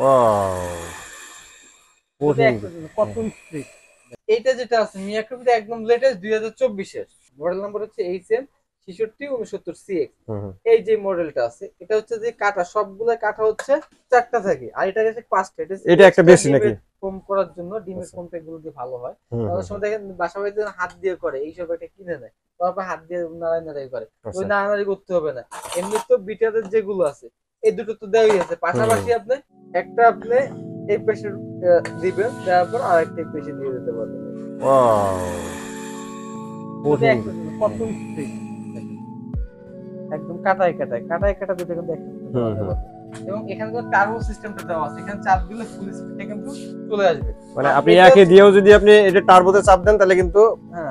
Wow cotton strip. এইটা যেটা আছে মিয়াকোর একদম লেটেস্ট 2024 এর মডেল নাম্বার হচ্ছে HM 6669CX। এই যে মডেলটা আছে এটা হচ্ছে যে কাটা সবগুলা কাটা হচ্ছে চারটা থাকে আর এটা হচ্ছে পাঁচটা। এটা একটা বেশি নাকি কম করার জন্য ডিমের কমপ্যাক্ট গুলো দিয়ে ভালো হয়। তার সময় দেখেন বাসা বাড়িতে হাত দিয়ে করে এইসব একটা কিনে নেয় তারপর হাত দিয়ে নাড়াই নাড়াই করে ওই নাড়ানাড়ি করতে হবে না। এমনি তো বিটারের যেগুলো আছে এই দুটো তো দেওয়াই আছে পাশাপাশি আপনি একটা আপনি এই পেশে দিবেন তারপর আরেকটা পেশে দিয়ে দিতে পারবেন। কটন স্ট্রিপ একদম কাটায় দুটো কিন্তু এবং এখানে তো টার্বো সিস্টেমটা দেওয়া আছে এখানে চাপ দিলে ফুল স্পিডে কিন্তু চলে আসবে। মানে আপনি একে দিয়েও যদি আপনি এটা টার্বোতে চাপ দেন তাহলে কিন্তু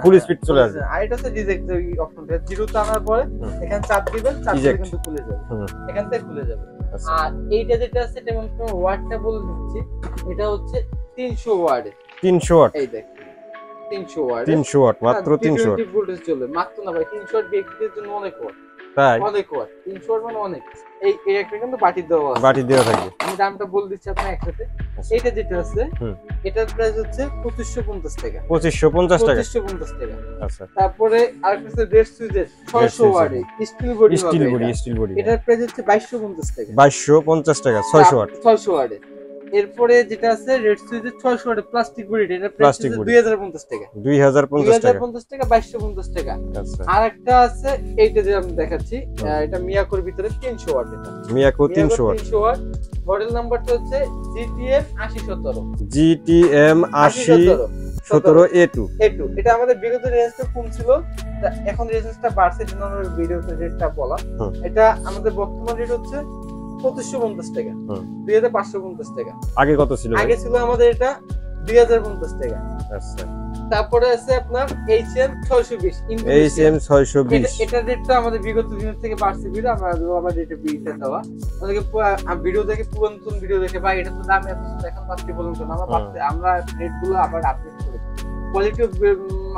ফুল স্পিড চলে আসবে। আর এটা হচ্ছে রিজেক্ট অপশনটা জিরো টানার পরে এখানে চাপ দিবেন চাপ দিলে কিন্তু খুলে যাবে এখান থেকে খুলে যাবে। আর এইটা যেটা আছে এটা আমি ওয়াটটা বলে দিচ্ছি এটা হচ্ছে 300 ওয়াট 300 ওয়াট এই দেখ 300 ওয়াট 300 ওয়াট মাত্র 300 ওয়াট ভোল্টেজ চলে মাত্র না ভাই 300 ওয়াট ব্যক্তির জন্য অনেক ওয়াট তাই অনেক ওয়াট 300 ওয়াট মানে অনেক। এই একটা কিন্তু বাটি দেওয়া আছে বাটি দেওয়া থাকে আমি দামটা বলে দিচ্ছি আপনার একসাথে। এইটা যেটা আছে এটার প্রাইস হচ্ছে 2550 টাকা 2550 টাকা 2550 টাকা। আচ্ছা তারপরে আরেকটা আছে রেড সুইচের 600 ওয়াট স্টিল বডি এটার প্রাইস হচ্ছে 2250 টাকা 2250 টাকা 600 ওয়াট 600 ওয়াট। এরপরে যেটা আছে রেড সুইচের 600 ওয়াট প্লাস্টিক বডি এটার প্রাইস হচ্ছে 2050 টাকা 2050 টাকা 2250 টাকা। আচ্ছা আরেকটা আছে এইটা যে আমি দেখাচ্ছি এটা মিয়াকোর ভিতরে 300 ওয়াট এটা মিয়াকো 300 ওয়াট মডেল নাম্বারটা হচ্ছে GTM 8017 GTM 8017A2 এটা আমাদের বিগত রেঞ্জটা কম ছিল এখন রেঞ্জটা বাড়ছে জন্য আমরা ভিডিওতে রেটটা বলা। এটা আমাদের বর্তমান রেট হচ্ছে 2550 টাকা 2550 টাকা। আগে কত ছিল? আগে ছিল আমাদের এটা 2050 টাকা। আচ্ছা তারপরে আছে আপনার HM 620 এটা রেটটা আমাদের বিগত দিনের থেকে বাড়ছে ভিডিও আমরা আবার রেটে বিলটা দেওয়া আমাদেরকে ভিডিও দেখে পুরাতন ভিডিও দেখে ভাই এটা তো দাম এত এখন পাচ্ছি বলুন কেন আমরা রেটগুলো আবার আপডেট করি কোয়ালিটি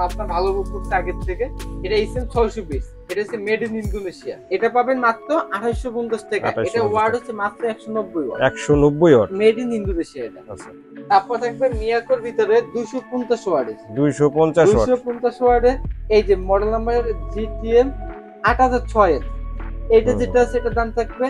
আপনার ভালো করতে আগের থেকে। এটা HM 620 এটা হচ্ছে মেড ইন ইন্দোনেশিয়া এটা পাবেন মাত্র 2850 টাকা। এটা ওয়াট হচ্ছে মাত্র 190 ওয়াট মেড ইন ইন্দোনেশিয়া এটা। আচ্ছা তারপর থাকবে মিয়াকোর ভিতরে 250 ওয়াটের এই যে মডেল নাম্বার GTM 8006 এইটা যেটা আছে এটার দাম থাকবে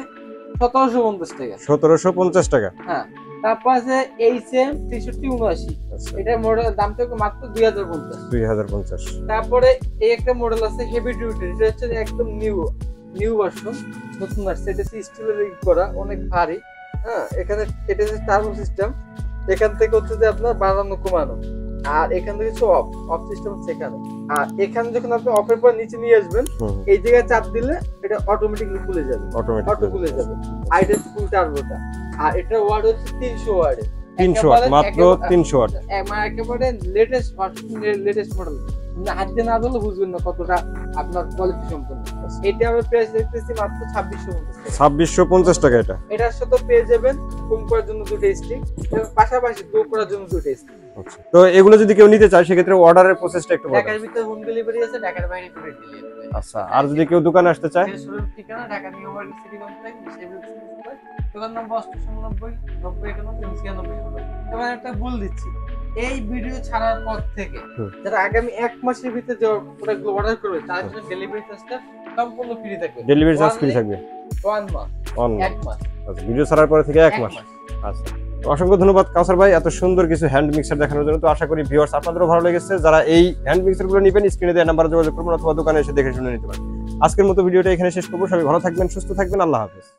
1750 টাকা হ্যাঁ। তারপর আছে HM 6379 এটা মডেল দাম থাকবে মাত্র 2050। তারপরে এই একটা মডেল আছে হেভি ডিউটি এটা হচ্ছে একদম নিউ ভার্সন নতুন আসছে এটা স্টিলের করা অনেক ভারী হ্যাঁ। এখানে এটা হচ্ছে টার্বো সিস্টেম এখান থেকে হচ্ছে যে আপনার বাড়ানো কমানো আর এখান থেকে হচ্ছে অফ সিস্টেম হচ্ছে এখানে। আর এখানে যখন আপনি অফের পর নিচে নিয়ে আসবেন এই জায়গায় চাপ দিলে এটা অটোমেটিক্যালি খুলে যাবে অটো খুলে যাবে। আর এটা ফুল টার্বোটা আর এটা ওয়াট হচ্ছে 300 ওয়াট 300 ওয়াট মাত্র 300 ওয়াট মানে একেবারে লেটেস্ট মডেল হাত দিয়ে না ধরলে বুঝবেন না কতটা আপনার কোয়ালিটি সম্পন্ন। এটা আমরা প্রাইস দেখতেছি মাত্র 2650 টাকা। এটার সাথে পেয়ে যাবেন কম করার জন্য দুটো স্টিক এবং পাশাপাশি দো করার জন্য দুটো স্টিক। তো এগুলো যদি কেউ নিতে চায় সেক্ষেত্রে অর্ডারের প্রসেসটা একটু বলুন। ঢাকার ভিতরে হোম ডেলিভারি আছে ঢাকার বাইরে ফ্রি ডেলিভারি। আচ্ছা আর যদি কেউ দোকানে আসতে চায় ঠিকানা Dhaka new market city complex দোকান নম্বর 890 9091 এবং একটা বল দিচ্ছি এই ভিডিও ছাড়ার পর থেকে যারা আগামী 1 মাসের ভিতরে যে প্রোডাক্টগুলো অর্ডার করবে তার জন্য ডেলিভারি চার্জটা সম্পূর্ণ ফ্রি থাকবে। ডেলিভারি চার্জ ফ্রি থাকবে 1 মাস 1 মাস। আচ্ছা ভিডিও ছাড়ার পরে থেকে 1 মাস। আচ্ছা অসংখ্য ধন্যবাদ কাউসার ভাই এত সুন্দর কিছু হ্যান্ড মিক্সার দেখানোর জন্য। তো আশা করি ভিউয়ার্স আপনাদেরও ভালো লেগেছে। যারা এই হ্যান্ড মিক্সারগুলো নেবেন স্ক্রিনে দেওয়া নাম্বারে যোগাযোগ করবেন অথবা দোকানে এসে দেখে শুনে নিতে পারেন। আজকের মতো ভিডিওটা এখানে শেষ করব। সবাই ভালো থাকবেন সুস্থ থাকবেন আল্লাহ হাফেজ।